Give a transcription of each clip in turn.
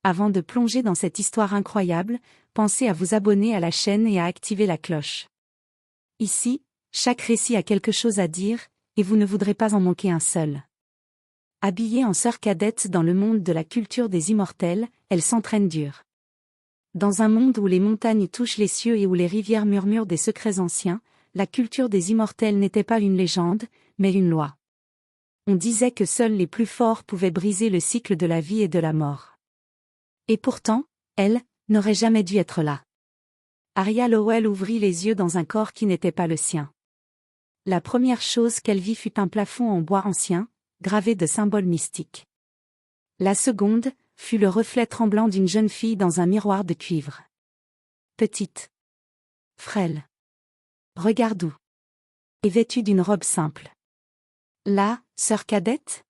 Avant de plonger dans cette histoire incroyable, pensez à vous abonner à la chaîne et à activer la cloche. Ici, chaque récit a quelque chose à dire, et vous ne voudrez pas en manquer un seul. Habillée en sœur cadette dans le monde de la culture des immortels, elle s'entraîne dur. Dans un monde où les montagnes touchent les cieux et où les rivières murmurent des secrets anciens, la culture des immortels n'était pas une légende, mais une loi. On disait que seuls les plus forts pouvaient briser le cycle de la vie et de la mort. Et pourtant, elle n'aurait jamais dû être là. Arya Lowell ouvrit les yeux dans un corps qui n'était pas le sien. La première chose qu'elle vit fut un plafond en bois ancien, gravé de symboles mystiques. La seconde fut le reflet tremblant d'une jeune fille dans un miroir de cuivre. Petite. Frêle. Regarde où. Et vêtue d'une robe simple. Là, sœur cadette?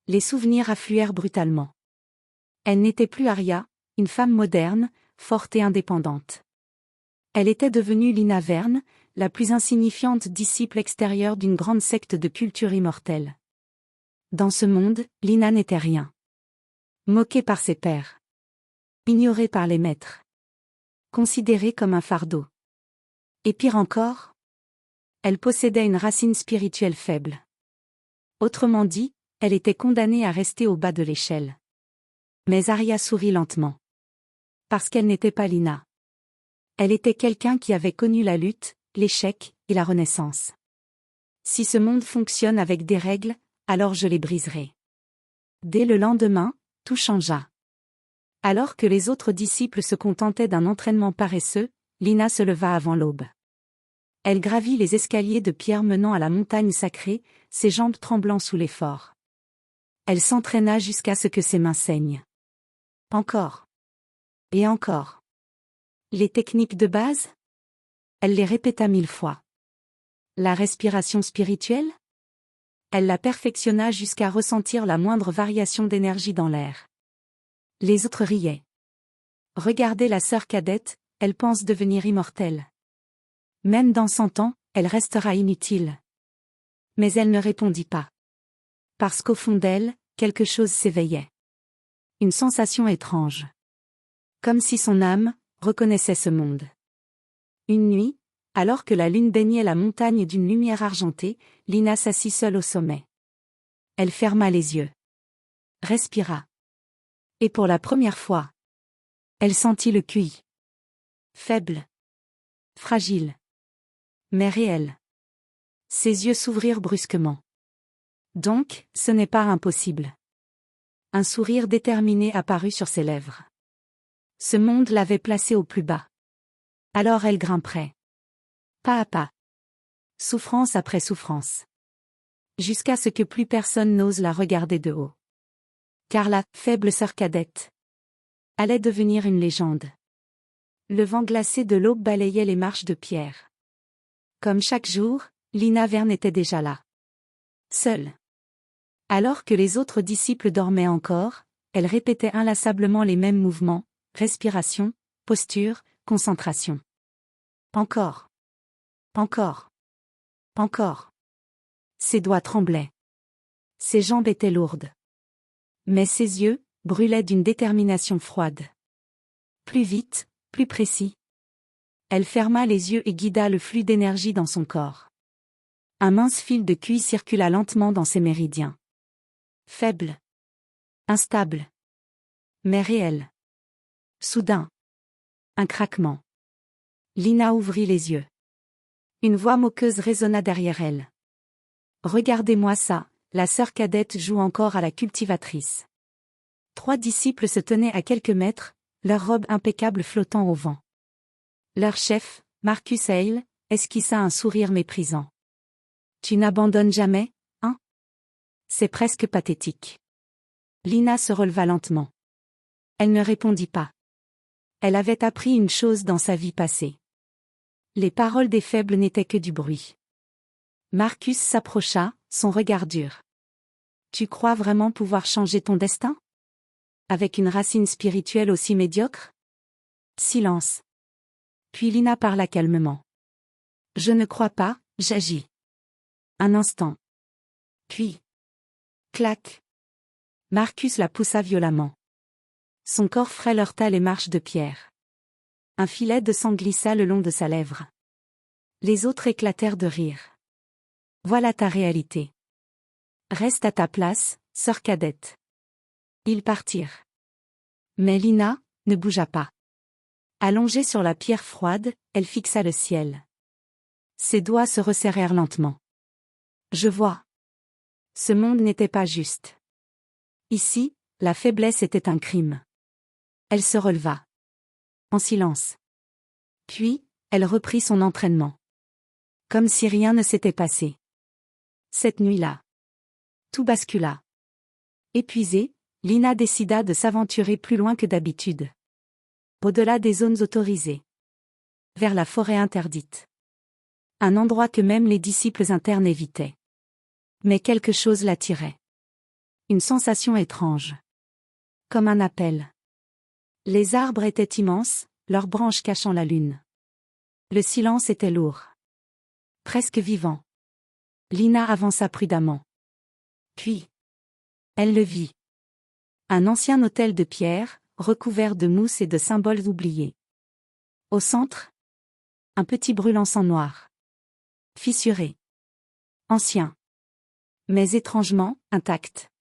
Les souvenirs affluèrent brutalement. Elle n'était plus Arya, une femme moderne, forte et indépendante. Elle était devenue Lina Verne, la plus insignifiante disciple extérieure d'une grande secte de culture immortelle. Dans ce monde, Lina n'était rien. Moquée par ses pairs. Ignorée par les maîtres. Considérée comme un fardeau. Et pire encore, elle possédait une racine spirituelle faible. Autrement dit, elle était condamnée à rester au bas de l'échelle. Mais Arya sourit lentement. Parce qu'elle n'était pas Lina. Elle était quelqu'un qui avait connu la lutte, l'échec et la renaissance. Si ce monde fonctionne avec des règles, alors je les briserai. Dès le lendemain, tout changea. Alors que les autres disciples se contentaient d'un entraînement paresseux, Lina se leva avant l'aube. Elle gravit les escaliers de pierre menant à la montagne sacrée, ses jambes tremblant sous l'effort. Elle s'entraîna jusqu'à ce que ses mains saignent. Encore. Et encore. Les techniques de base? Elle les répéta 1000 fois. La respiration spirituelle? Elle la perfectionna jusqu'à ressentir la moindre variation d'énergie dans l'air. Les autres riaient. Regardez la sœur cadette, elle pense devenir immortelle. Même dans 100 ans, elle restera inutile. Mais elle ne répondit pas. Parce qu'au fond d'elle, quelque chose s'éveillait. Une sensation étrange. Comme si son âme reconnaissait ce monde. Une nuit, alors que la lune baignait la montagne d'une lumière argentée, Lina s'assit seule au sommet. Elle ferma les yeux. Respira. Et pour la première fois, elle sentit le QI. Faible. Fragile. Mais réel. Ses yeux s'ouvrirent brusquement. Donc, ce n'est pas impossible. Un sourire déterminé apparut sur ses lèvres. Ce monde l'avait placée au plus bas. Alors elle grimperait. Pas à pas. Souffrance après souffrance. Jusqu'à ce que plus personne n'ose la regarder de haut. Car la faible sœur cadette allait devenir une légende. Le vent glacé de l'aube balayait les marches de pierre. Comme chaque jour, Lina Verne était déjà là. Seule. Alors que les autres disciples dormaient encore, elle répétait inlassablement les mêmes mouvements, respiration, posture, concentration. Encore. Encore. Encore. Ses doigts tremblaient. Ses jambes étaient lourdes. Mais ses yeux brûlaient d'une détermination froide. Plus vite, plus précis. Elle ferma les yeux et guida le flux d'énergie dans son corps. Un mince fil de QI circula lentement dans ses méridiens. Faible. Instable. Mais réel. Soudain. Un craquement. Lina ouvrit les yeux. Une voix moqueuse résonna derrière elle. Regardez-moi ça, la sœur cadette joue encore à la cultivatrice. 3 disciples se tenaient à quelques mètres, leurs robes impeccables flottant au vent. Leur chef, Marcus Hale, esquissa un sourire méprisant. Tu n'abandonnes jamais, hein? C'est presque pathétique. Lina se releva lentement. Elle ne répondit pas. Elle avait appris une chose dans sa vie passée. Les paroles des faibles n'étaient que du bruit. Marcus s'approcha, son regard dur. Tu crois vraiment pouvoir changer ton destin? Avec une racine spirituelle aussi médiocre? Silence. Puis Lina parla calmement. Je ne crois pas, j'agis. Un instant. Puis. Clac. Marcus la poussa violemment. Son corps frêle heurta les marches de pierre. Un filet de sang glissa le long de sa lèvre. Les autres éclatèrent de rire. Voilà ta réalité. Reste à ta place, sœur cadette. Ils partirent. Mais Lina ne bougea pas. Allongée sur la pierre froide, elle fixa le ciel. Ses doigts se resserrèrent lentement. Je vois. Ce monde n'était pas juste. Ici, la faiblesse était un crime. Elle se releva. En silence. Puis, elle reprit son entraînement. Comme si rien ne s'était passé. Cette nuit-là. Tout bascula. Épuisée, Lina décida de s'aventurer plus loin que d'habitude. Au-delà des zones autorisées. Vers la forêt interdite. Un endroit que même les disciples internes évitaient. Mais quelque chose l'attirait. Une sensation étrange. Comme un appel. Les arbres étaient immenses, leurs branches cachant la lune. Le silence était lourd. Presque vivant. Lina avança prudemment. Puis, elle le vit. Un ancien autel de pierre, recouvert de mousse et de symboles oubliés. Au centre, un petit brûle-encens noir. Fissuré. Ancien. Mais étrangement, intact.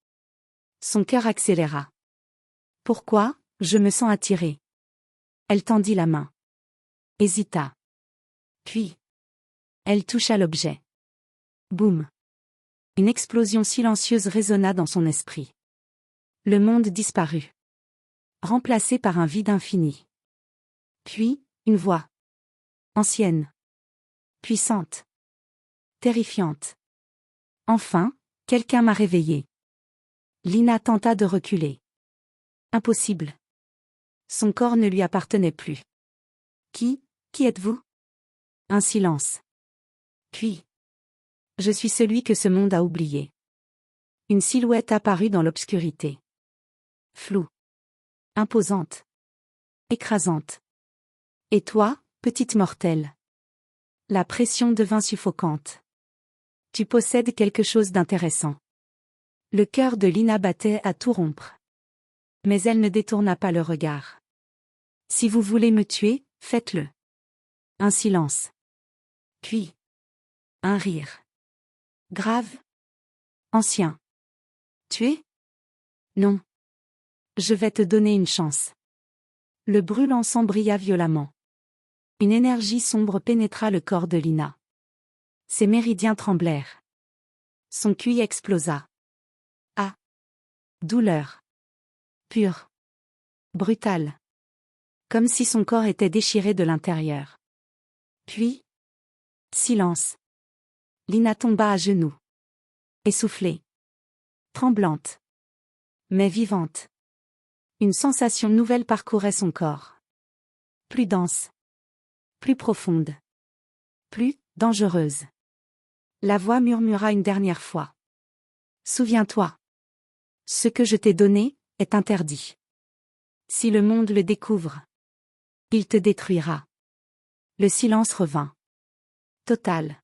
Son cœur accéléra. Pourquoi, je me sens attirée. Elle tendit la main. Hésita. Puis, elle toucha l'objet. Boum. Une explosion silencieuse résonna dans son esprit. Le monde disparut. Remplacé par un vide infini. Puis, une voix. Ancienne. Puissante. Terrifiante. Enfin, quelqu'un m'a réveillée. Lina tenta de reculer. Impossible. Son corps ne lui appartenait plus. Qui êtes-vous? Un silence. Puis. Je suis celui que ce monde a oublié. Une silhouette apparut dans l'obscurité. Floue. Imposante. Écrasante. Et toi, petite mortelle? La pression devint suffocante. Tu possèdes quelque chose d'intéressant. Le cœur de Lina battait à tout rompre. Mais elle ne détourna pas le regard. Si vous voulez me tuer, faites-le. Un silence. Puis. Un rire. Grave. Ancien. Tuer? Non. Je vais te donner une chance. Le brûle-encens brilla violemment. Une énergie sombre pénétra le corps de Lina. Ses méridiens tremblèrent. Son QI explosa. Ah! Douleur. Pure. Brutale. Comme si son corps était déchiré de l'intérieur. Puis, silence. Lina tomba à genoux. Essoufflée. Tremblante. Mais vivante. Une sensation nouvelle parcourait son corps. Plus dense. Plus profonde. Plus dangereuse. La voix murmura une dernière fois. Souviens-toi. Ce que je t'ai donné est interdit. Si le monde le découvre, il te détruira. Le silence revint. Total.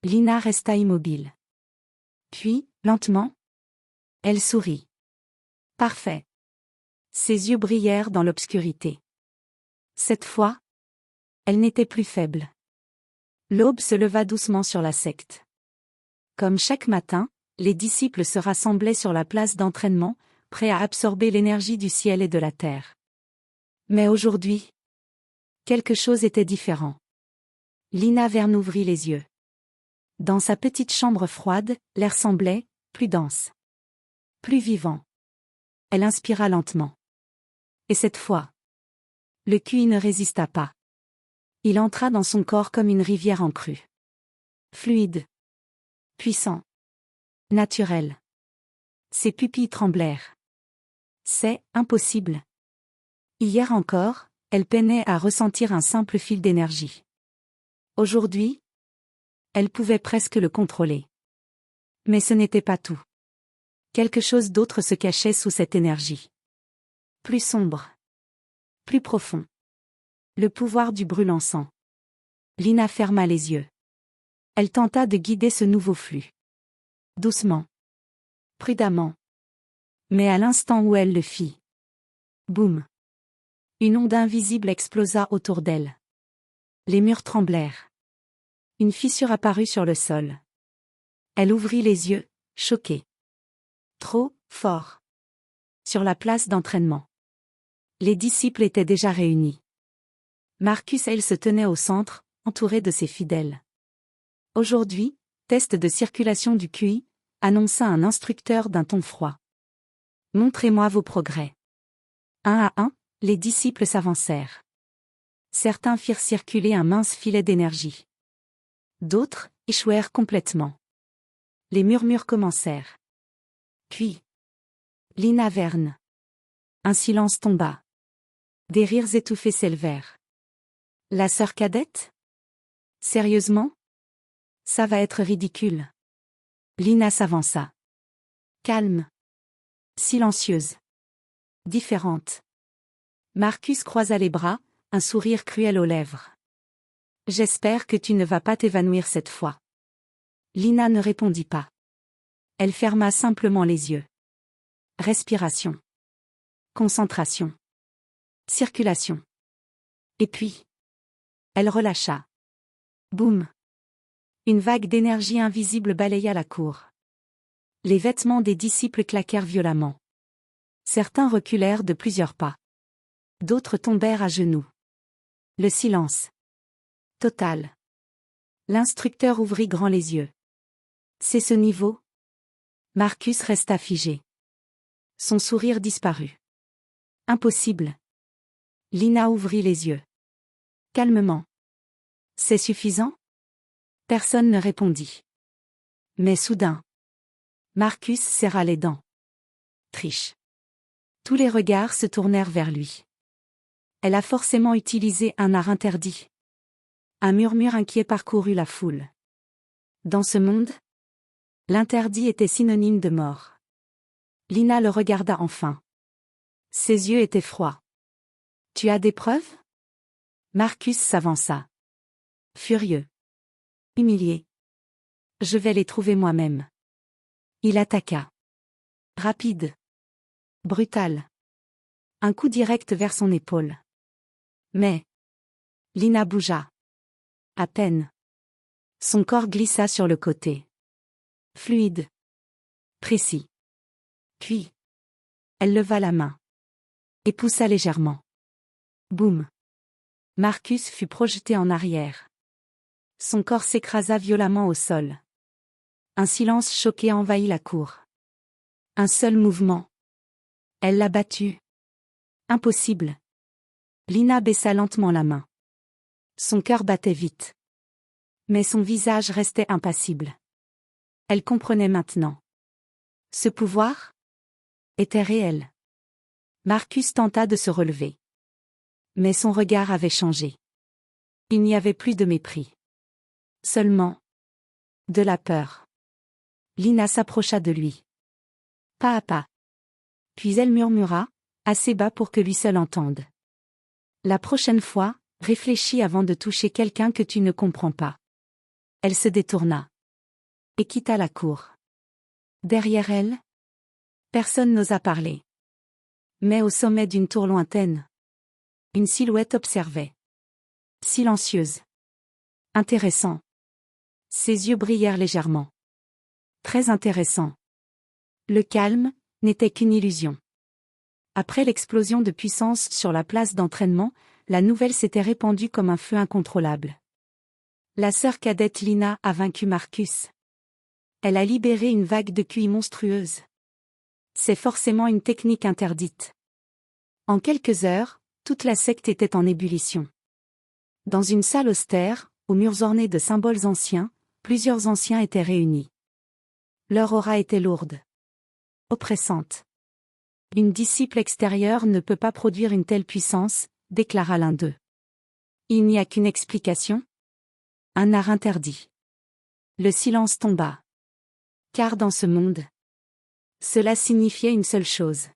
Lina resta immobile. Puis, lentement, elle sourit. Parfait. Ses yeux brillèrent dans l'obscurité. Cette fois, elle n'était plus faible. L'aube se leva doucement sur la secte. Comme chaque matin, les disciples se rassemblaient sur la place d'entraînement, prêts à absorber l'énergie du ciel et de la terre. Mais aujourd'hui, quelque chose était différent. Lina Verne ouvrit les yeux. Dans sa petite chambre froide, l'air semblait plus dense. Plus vivant. Elle inspira lentement. Et cette fois, le QI ne résista pas. Il entra dans son corps comme une rivière en crue. Fluide. Puissant. Naturel. Ses pupilles tremblèrent. C'est impossible. Hier encore, elle peinait à ressentir un simple fil d'énergie. Aujourd'hui, elle pouvait presque le contrôler. Mais ce n'était pas tout. Quelque chose d'autre se cachait sous cette énergie. Plus sombre. Plus profond. Le pouvoir du brûle-encens. Lina ferma les yeux. Elle tenta de guider ce nouveau flux. Doucement. Prudemment. Mais à l'instant où elle le fit, Boum. Une onde invisible explosa autour d'elle. Les murs tremblèrent. Une fissure apparut sur le sol. Elle ouvrit les yeux, choquée. Trop fort. Sur la place d'entraînement. Les disciples étaient déjà réunis. Marcus et elle se tenaient au centre, entourés de ses fidèles. Aujourd'hui, test de circulation du QI, annonça un instructeur d'un ton froid. Montrez-moi vos progrès. Un à un, les disciples s'avancèrent. Certains firent circuler un mince filet d'énergie. D'autres échouèrent complètement. Les murmures commencèrent. Puis, Lina Verne. Un silence tomba. Des rires étouffés s'élevèrent. La sœur cadette? Sérieusement? Ça va être ridicule. Lina s'avança. Calme. Silencieuse. Différente. Marcus croisa les bras, un sourire cruel aux lèvres. J'espère que tu ne vas pas t'évanouir cette fois. Lina ne répondit pas. Elle ferma simplement les yeux. Respiration. Concentration. Circulation. Et puis, elle relâcha. Boum. Une vague d'énergie invisible balaya la cour. Les vêtements des disciples claquèrent violemment. Certains reculèrent de plusieurs pas. D'autres tombèrent à genoux. Le silence. Total. L'instructeur ouvrit grand les yeux. C'est ce niveau? Marcus resta figé. Son sourire disparut. Impossible. Lina ouvrit les yeux. Calmement. C'est suffisant? Personne ne répondit. Mais soudain, Marcus serra les dents. Triche. Tous les regards se tournèrent vers lui. Elle a forcément utilisé un art interdit. Un murmure inquiet parcourut la foule. Dans ce monde, l'interdit était synonyme de mort. Lina le regarda enfin. Ses yeux étaient froids. Tu as des preuves? Marcus s'avança. Furieux. Humilié. Je vais les trouver moi-même. Il attaqua. Rapide. Brutal. Un coup direct vers son épaule. Mais Lina bougea. À peine. Son corps glissa sur le côté. Fluide. Précis. Puis, elle leva la main. Et poussa légèrement. Boum. Marcus fut projeté en arrière. Son corps s'écrasa violemment au sol. Un silence choqué envahit la cour. Un seul mouvement. Elle l'a battu. Impossible. Lina baissa lentement la main. Son cœur battait vite. Mais son visage restait impassible. Elle comprenait maintenant. Ce pouvoir était réel. Marcus tenta de se relever. Mais son regard avait changé. Il n'y avait plus de mépris. Seulement de la peur. Lina s'approcha de lui. Pas à pas. Puis elle murmura, assez bas pour que lui seul entende. La prochaine fois, réfléchis avant de toucher quelqu'un que tu ne comprends pas. Elle se détourna. Et quitta la cour. Derrière elle, personne n'osa parler. Mais au sommet d'une tour lointaine, une silhouette observait. Silencieuse. Intéressant. Ses yeux brillèrent légèrement. Très intéressant. Le calme n'était qu'une illusion. Après l'explosion de puissance sur la place d'entraînement, la nouvelle s'était répandue comme un feu incontrôlable. La sœur cadette Lina a vaincu Marcus. Elle a libéré une vague de QI monstrueuse. C'est forcément une technique interdite. En quelques heures, toute la secte était en ébullition. Dans une salle austère, aux murs ornés de symboles anciens, plusieurs anciens étaient réunis. Leur aura était lourde. Oppressante. Une disciple extérieure ne peut pas produire une telle puissance, déclara l'un d'eux. Il n'y a qu'une explication. Un art interdit. Le silence tomba. Car dans ce monde, cela signifiait une seule chose.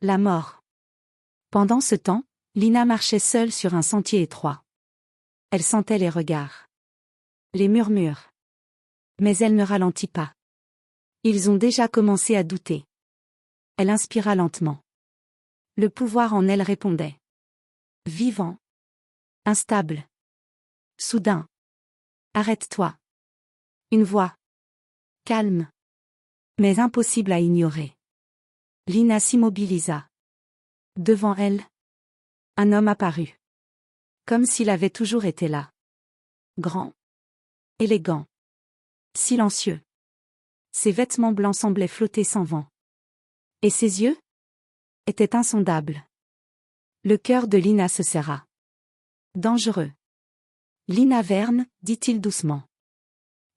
La mort. Pendant ce temps, Lina marchait seule sur un sentier étroit. Elle sentait les regards. Les murmures. Mais elle ne ralentit pas. Ils ont déjà commencé à douter. Elle inspira lentement. Le pouvoir en elle répondait. Vivant. Instable. Soudain. Arrête-toi. Une voix. Calme. Mais impossible à ignorer. Lina s'immobilisa. Devant elle. Un homme apparut. Comme s'il avait toujours été là. Grand. Élégant. Silencieux. Ses vêtements blancs semblaient flotter sans vent. Et ses yeux étaient insondables. Le cœur de Lina se serra. Dangereux. Lina Verne, dit-il doucement.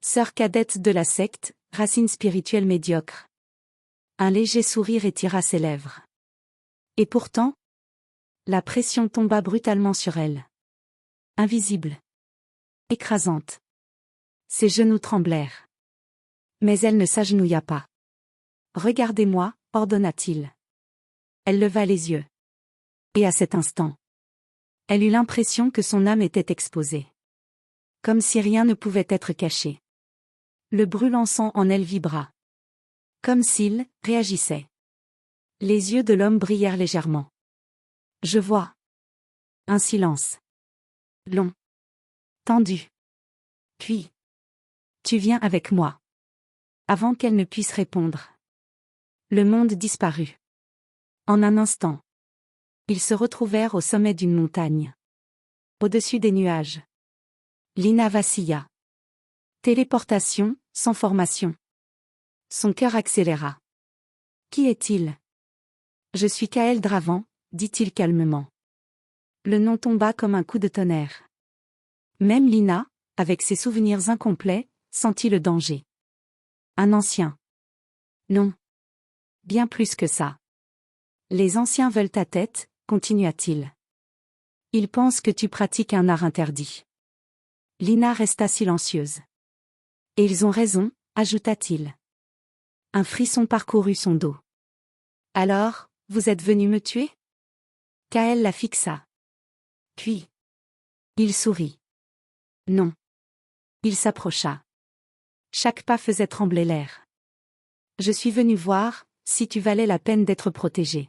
Sœur cadette de la secte, racine spirituelle médiocre. Un léger sourire étira ses lèvres. Et pourtant, la pression tomba brutalement sur elle. Invisible. Écrasante. Ses genoux tremblèrent. Mais elle ne s'agenouilla pas. Regardez-moi, ordonna-t-il. Elle leva les yeux. Et à cet instant, elle eut l'impression que son âme était exposée. Comme si rien ne pouvait être caché. Le brûlant sang en elle vibra. Comme s'il réagissait. Les yeux de l'homme brillèrent légèrement. Je vois. Un silence. Long. Tendu. Puis. Tu viens avec moi. Avant qu'elle ne puisse répondre. Le monde disparut. En un instant. Ils se retrouvèrent au sommet d'une montagne. Au-dessus des nuages. Lina vacilla. Téléportation, sans formation. Son cœur accéléra. Qui est-il? Je suis Kael Dravan, dit-il calmement. Le nom tomba comme un coup de tonnerre. Même Lina, avec ses souvenirs incomplets, sentit le danger. Un ancien. Non. Bien plus que ça. Les anciens veulent ta tête, continua-t-il. Ils pensent que tu pratiques un art interdit. Lina resta silencieuse. Et ils ont raison, ajouta-t-il. Un frisson parcourut son dos. Alors, vous êtes venu me tuer? Kael la fixa. Puis. Il sourit. Non. Il s'approcha. Chaque pas faisait trembler l'air. Je suis venu voir, si tu valais la peine d'être protégé.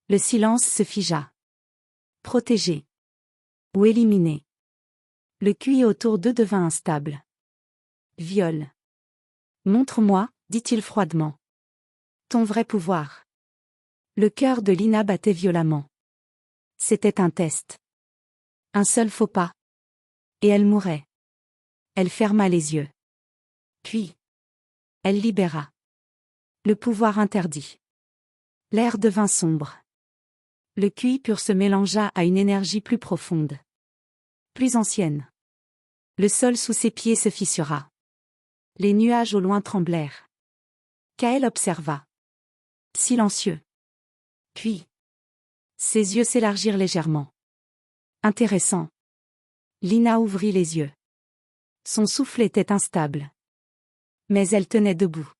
Le silence se figea. Protégé. Ou éliminé. Le cuir autour d'eux devint instable. Viol. Montre-moi, dit-il froidement. Ton vrai pouvoir. Le cœur de Lina battait violemment. C'était un test. Un seul faux pas. Et elle mourait. Elle ferma les yeux. Puis. Elle libéra. Le pouvoir interdit. L'air devint sombre. Le QI pur se mélangea à une énergie plus profonde. Plus ancienne. Le sol sous ses pieds se fissura. Les nuages au loin tremblèrent. Kael observa. Silencieux. Puis. Ses yeux s'élargirent légèrement. Intéressant. Lina ouvrit les yeux. Son souffle était instable. Mais elle tenait debout.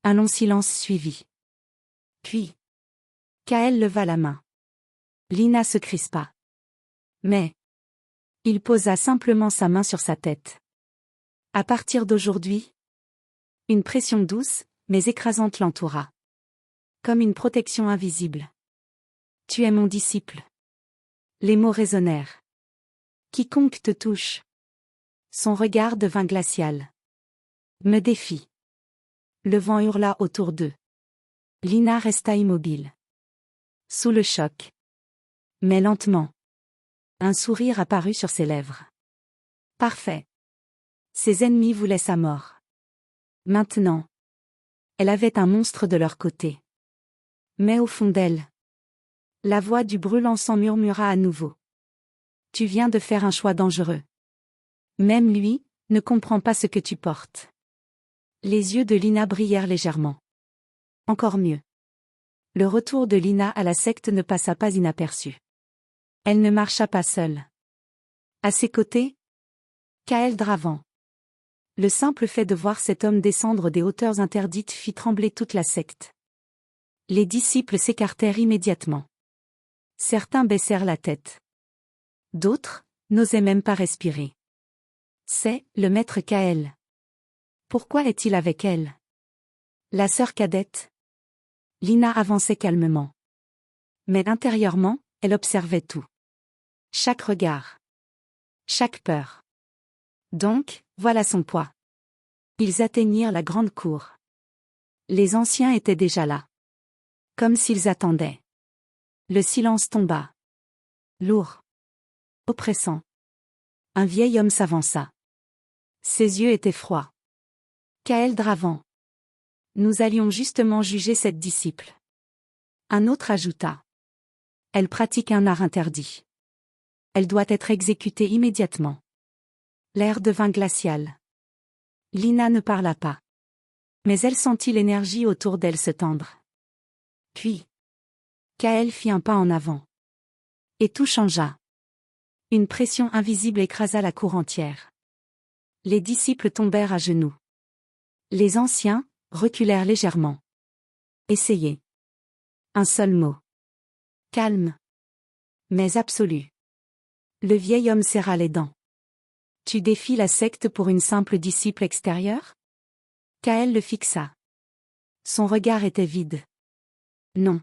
Un long silence suivit. Puis. Kael leva la main. Lina se crispa. Mais. Il posa simplement sa main sur sa tête. À partir d'aujourd'hui. Une pression douce, mais écrasante l'entoura. Comme une protection invisible. Tu es mon disciple. Les mots résonnèrent. Quiconque te touche. Son regard devint glacial. Me défie. Le vent hurla autour d'eux. Lina resta immobile. Sous le choc. Mais lentement. Un sourire apparut sur ses lèvres. Parfait. Ses ennemis voulaient sa mort. Maintenant. Elle avait un monstre de leur côté. Mais au fond d'elle. La voix du brûlant sang murmura à nouveau. Tu viens de faire un choix dangereux. Même lui, ne comprend pas ce que tu portes. Les yeux de Lina brillèrent légèrement. Encore mieux. Le retour de Lina à la secte ne passa pas inaperçu. Elle ne marcha pas seule. À ses côtés, Kael Dravan. Le simple fait de voir cet homme descendre des hauteurs interdites fit trembler toute la secte. Les disciples s'écartèrent immédiatement. Certains baissèrent la tête. D'autres n'osaient même pas respirer. C'est le maître Kael. Pourquoi est-il avec elle? La sœur cadette. Lina avançait calmement. Mais intérieurement, elle observait tout. Chaque regard. Chaque peur. Donc, voilà son poids. Ils atteignirent la grande cour. Les anciens étaient déjà là. Comme s'ils attendaient. Le silence tomba. Lourd. Oppressant. Un vieil homme s'avança. Ses yeux étaient froids. Kaël Dravan. Nous allions justement juger cette disciple. Un autre ajouta. Elle pratique un art interdit. Elle doit être exécutée immédiatement. L'air devint glacial. Lina ne parla pas. Mais elle sentit l'énergie autour d'elle se tendre. Puis, Kaël fit un pas en avant. Et tout changea. Une pression invisible écrasa la cour entière. Les disciples tombèrent à genoux. Les anciens reculèrent légèrement. Essayez. Un seul mot. Calme. Mais absolu. Le vieil homme serra les dents. Tu défies la secte pour une simple disciple extérieure? Kaël le fixa. Son regard était vide. Non.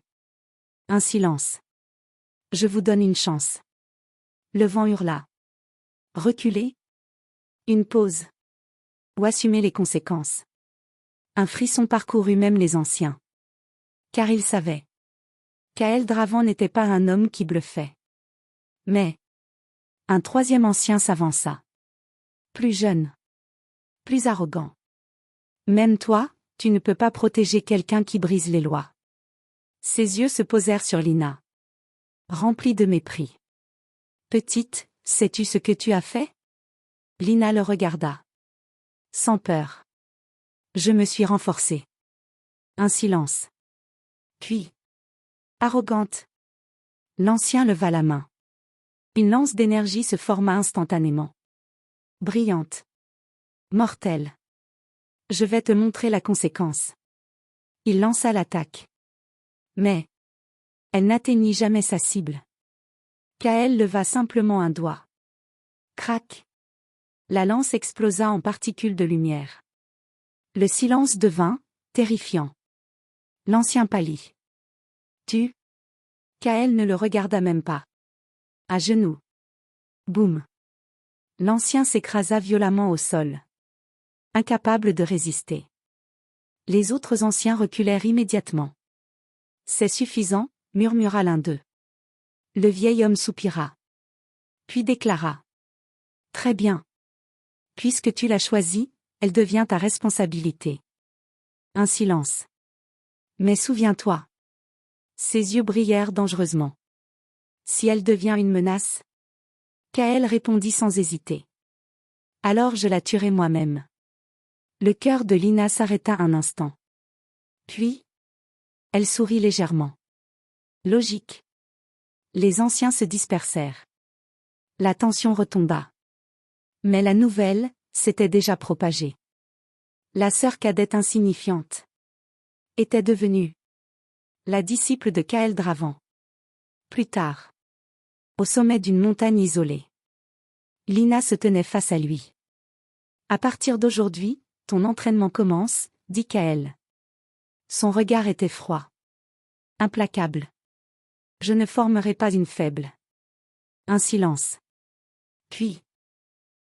Un silence. Je vous donne une chance. Le vent hurla. Reculer? Une pause. Ou assumer les conséquences. Un frisson parcourut même les anciens. Car ils savaient. Kaël Dravan n'était pas un homme qui bluffait. Mais un troisième ancien s'avança. Plus jeune. Plus arrogant. Même toi, tu ne peux pas protéger quelqu'un qui brise les lois. Ses yeux se posèrent sur Lina. Remplis de mépris. Petite, sais-tu ce que tu as fait? Lina le regarda. Sans peur. Je me suis renforcée. Un silence. Puis. Arrogante. L'ancien leva la main. Une lance d'énergie se forma instantanément. Brillante. Mortelle. Je vais te montrer la conséquence. Il lança l'attaque. Mais elle n'atteignit jamais sa cible. Kaël leva simplement un doigt. Crac. La lance explosa en particules de lumière. Le silence devint terrifiant. L'ancien pâlit. Tu? Kaël ne le regarda même pas. À genoux. Boum. L'ancien s'écrasa violemment au sol. Incapable de résister. Les autres anciens reculèrent immédiatement. C'est suffisant, murmura l'un d'eux. Le vieil homme soupira. Puis déclara. Très bien. Puisque tu l'as choisie, elle devient ta responsabilité. Un silence. Mais souviens-toi. Ses yeux brillèrent dangereusement. Si elle devient une menace? Kaël répondit sans hésiter. Alors je la tuerai moi-même. Le cœur de Lina s'arrêta un instant. Puis, elle sourit légèrement. Logique. Les anciens se dispersèrent. La tension retomba. Mais la nouvelle s'était déjà propagée. La sœur cadette insignifiante était devenue la disciple de Kaël Dravan. Plus tard, au sommet d'une montagne isolée, Lina se tenait face à lui. À partir d'aujourd'hui, ton entraînement commence, dit Kaël. Son regard était froid. Implacable. Je ne formerai pas une faible. Un silence. Puis.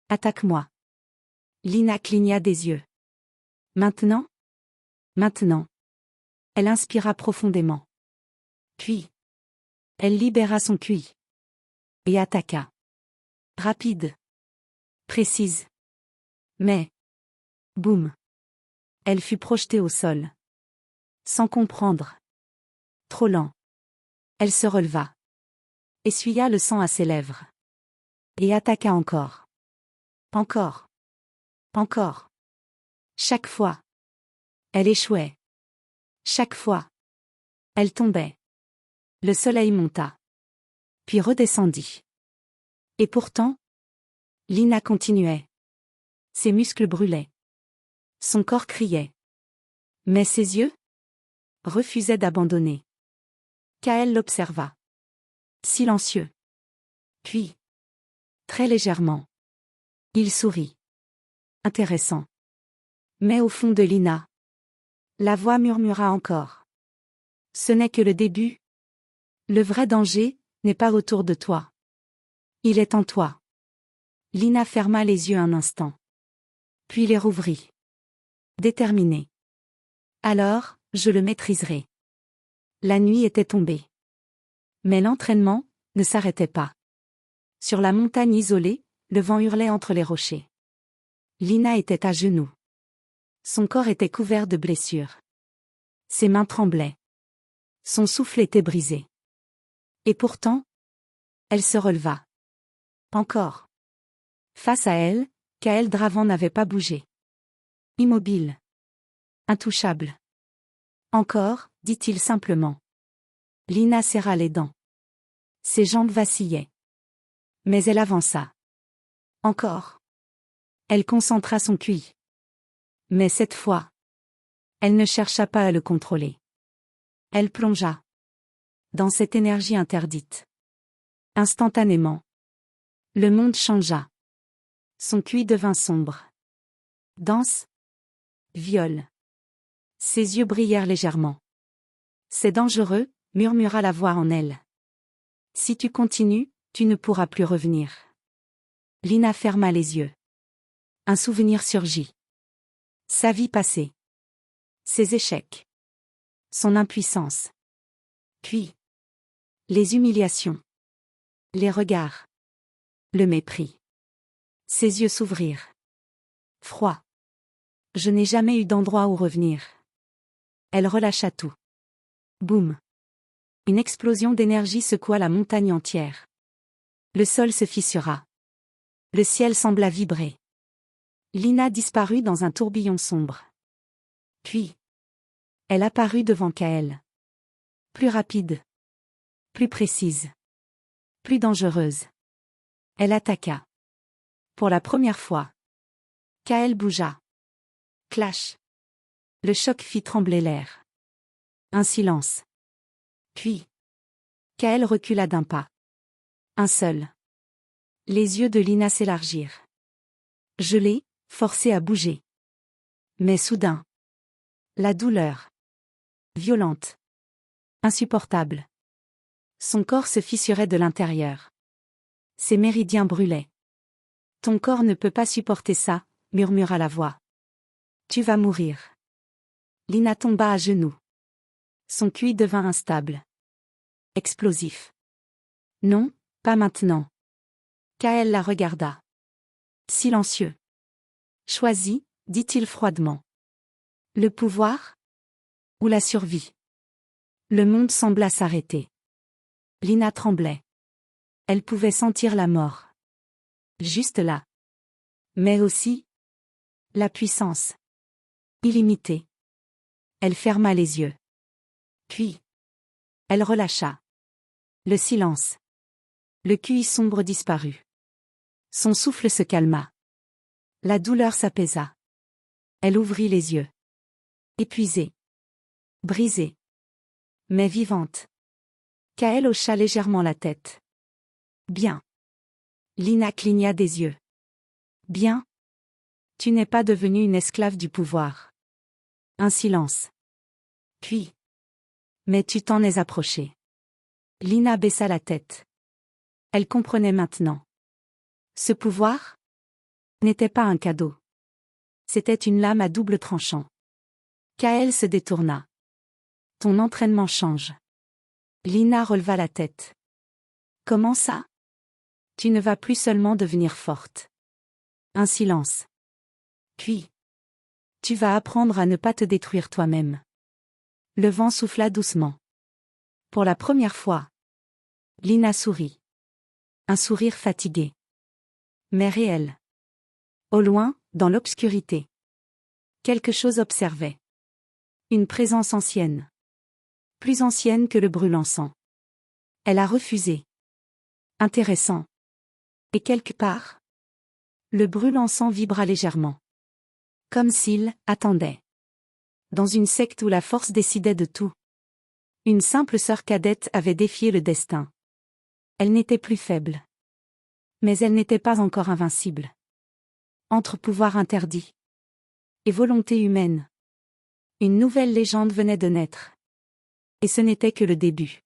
Attaque-moi. Lina cligna des yeux. Maintenant? Maintenant. Elle inspira profondément. Puis. Elle libéra son QI. Et attaqua. Rapide. Précise. Mais. Boum. Elle fut projetée au sol. Sans comprendre. Trop lent. Elle se releva. Essuya le sang à ses lèvres. Et attaqua encore. Encore. Encore. Chaque fois. Elle échouait. Chaque fois. Elle tombait. Le soleil monta. Puis redescendit. Et pourtant, Lina continuait. Ses muscles brûlaient. Son corps criait. Mais ses yeux refusaient d'abandonner. Kaël l'observa. Silencieux. Puis, très légèrement, il sourit. Intéressant. Mais au fond de Lina, la voix murmura encore. Ce n'est que le début. Le vrai danger n'est pas autour de toi. Il est en toi. Lina ferma les yeux un instant. Puis les rouvrit. Déterminée. Alors, je le maîtriserai. La nuit était tombée. Mais l'entraînement ne s'arrêtait pas. Sur la montagne isolée, le vent hurlait entre les rochers. Lina était à genoux. Son corps était couvert de blessures. Ses mains tremblaient. Son souffle était brisé. Et pourtant, elle se releva. Encore. Face à elle, Kael Dravan n'avait pas bougé. Immobile. Intouchable. Encore, dit-il simplement. Lina serra les dents. Ses jambes vacillaient. Mais elle avança. Encore. Elle concentra son QI. Mais cette fois, elle ne chercha pas à le contrôler. Elle plongea dans cette énergie interdite. Instantanément, le monde changea. Son QI devint sombre. Dense. Viol. Ses yeux brillèrent légèrement. C'est dangereux, murmura la voix en elle. Si tu continues, tu ne pourras plus revenir. Lina ferma les yeux. Un souvenir surgit. Sa vie passée. Ses échecs. Son impuissance. Puis, les humiliations. Les regards. Le mépris. Ses yeux s'ouvrirent. Froid. Je n'ai jamais eu d'endroit où revenir. Elle relâcha tout. Boum. Une explosion d'énergie secoua la montagne entière. Le sol se fissura. Le ciel sembla vibrer. Lina disparut dans un tourbillon sombre. Puis, elle apparut devant Kael. Plus rapide. Plus précise. Plus dangereuse. Elle attaqua. Pour la première fois. Kael bougea. Clash. Le choc fit trembler l'air. Un silence. Puis, Kael recula d'un pas. Un seul. Les yeux de Lina s'élargirent. Gelée, forcée à bouger. Mais soudain. La douleur. Violente. Insupportable. Son corps se fissurait de l'intérieur. Ses méridiens brûlaient. Ton corps ne peut pas supporter ça, murmura la voix. Tu vas mourir. Lina tomba à genoux. Son QI devint instable. Explosif. Non, pas maintenant. Kael la regarda. Silencieux. Choisis, dit-il froidement. Le pouvoir? Ou la survie? Le monde sembla s'arrêter. Lina tremblait. Elle pouvait sentir la mort. Juste là. Mais aussi la puissance. Illimitée. Elle ferma les yeux. Puis, elle relâcha. Le silence. Le QI sombre disparut. Son souffle se calma. La douleur s'apaisa. Elle ouvrit les yeux. Épuisée. Brisée. Mais vivante. Kael hocha légèrement la tête. Bien. Lina cligna des yeux. Bien. Tu n'es pas devenue une esclave du pouvoir. Un silence. Puis. Mais tu t'en es approchée. Lina baissa la tête. Elle comprenait maintenant. Ce pouvoir n'était pas un cadeau. C'était une lame à double tranchant. Kael se détourna. Ton entraînement change. Lina releva la tête. Comment ça? Tu ne vas plus seulement devenir forte. Un silence. Puis, tu vas apprendre à ne pas te détruire toi-même. Le vent souffla doucement. Pour la première fois, Lina sourit. Un sourire fatigué. Mais réel. Au loin, dans l'obscurité. Quelque chose observait. Une présence ancienne. Plus ancienne que le brûle-encens. Elle a refusé. Intéressant. Et quelque part, le brûle-encens vibra légèrement. Comme s'il attendait. Dans une secte où la force décidait de tout. Une simple sœur cadette avait défié le destin. Elle n'était plus faible. Mais elle n'était pas encore invincible. Entre pouvoir interdit et volonté humaine. Une nouvelle légende venait de naître. Et ce n'était que le début.